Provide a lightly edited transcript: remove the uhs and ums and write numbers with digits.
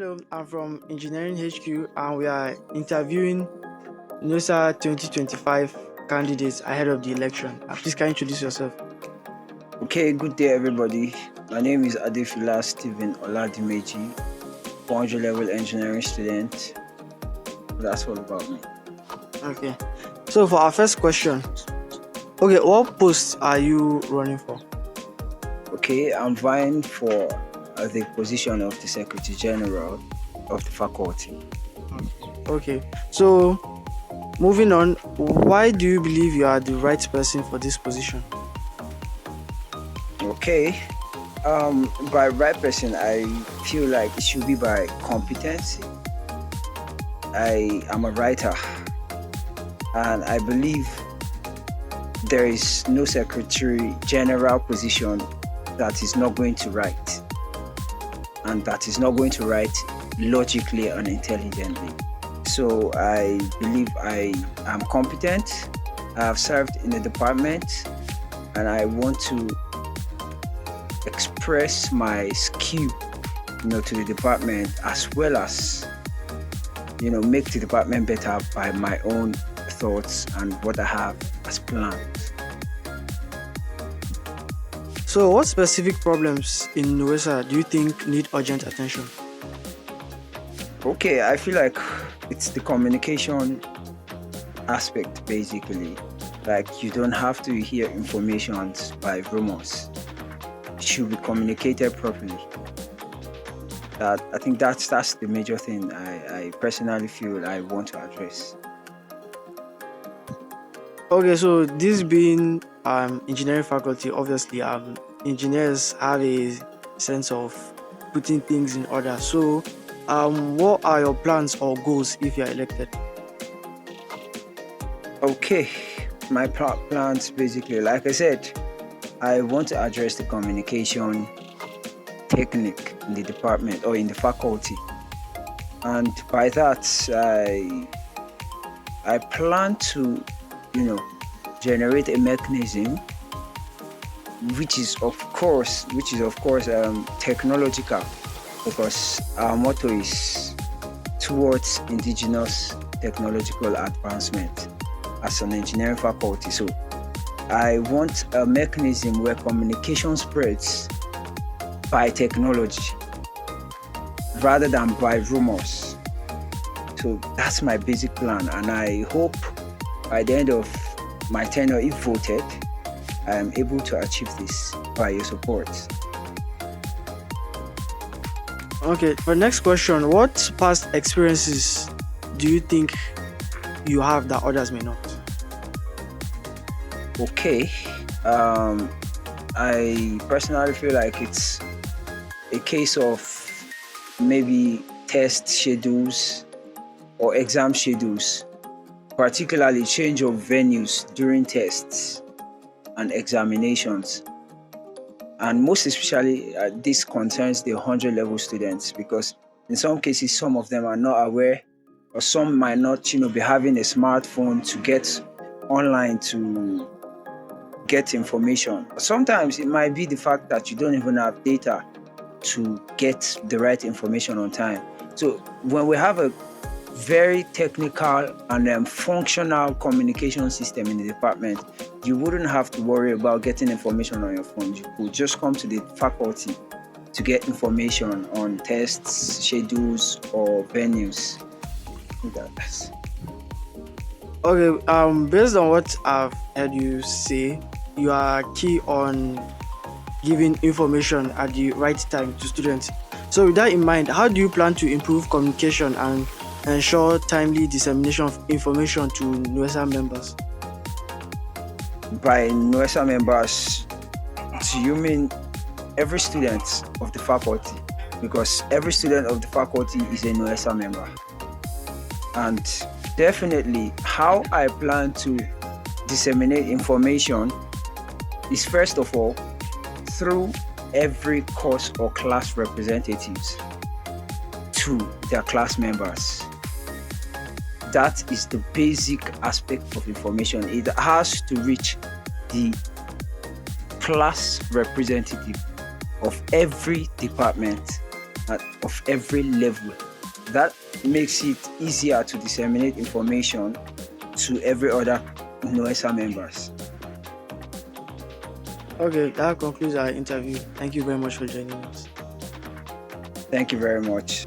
Hello, I'm from Engineering HQ and we are interviewing NUESA 2025 candidates ahead of the election. Please can you introduce yourself? Okay, good day everybody. My name is Adefila Stephen Oladimeji, 400 level engineering student. That's all about me. Okay. So for our first question, what posts are you running for? Okay, I'm vying for the position of the Secretary General of the faculty. Okay. So moving on, why do you believe you are the right person for this position? Okay, by right person, I feel like it should be by competency. I am a writer, and I believe there is no Secretary General position that is not going to write, and that is not going to write logically and intelligently. So I believe I am competent. I have served in the department, and I want to express my skill, to the department, as well as, make the department better by my own thoughts and what I have as plans. So what specific problems in NUESA do you think need urgent attention? Okay, I feel like it's the communication aspect, basically. Like, you don't have to hear information by rumors. It should be communicated properly. I think that's the major thing I personally feel I want to address. Okay, so this being engineering faculty, obviously engineers have a sense of putting things in order. So what are your plans or goals if you are elected? Okay, my plans, basically, like I said, I want to address the communication technique in the department or in the faculty, and by that I plan to generate a mechanism which is of course technological, because our motto is towards indigenous technological advancement as an engineering faculty. So I want a mechanism where communication spreads by technology rather than by rumors. So that's my basic plan, and I hope by the end of my tenure, if voted, I am able to achieve this by your support. Okay, for next question, what past experiences do you think you have that others may not? Okay, I personally feel like it's a case of maybe test schedules or exam schedules, particularly change of venues during tests and examinations. And most especially, this concerns the 100 level students, because in some cases, some of them are not aware, or some might not, be having a smartphone to get online to get information. Sometimes it might be the fact that you don't even have data to get the right information on time. So when we have a very technical and functional communication system in the department, you wouldn't have to worry about getting information on your phone. You could just come to the faculty to get information on tests, schedules, or venues. Okay, based on what I've heard you say, you are key on giving information at the right time to students. So with that in mind, how do you plan to improve communication and ensure timely dissemination of information to NUESA members? By NUESA members, do you mean every student of the faculty? Because every student of the faculty is a NUESA member. And definitely, how I plan to disseminate information is, first of all, through every course or class representatives to their class members. That is the basic aspect of information. It has to reach the class representative of every department of every level. That makes it easier to disseminate information to every other NUESA members. Okay, that concludes our interview. Thank you very much for joining us. Thank you very much.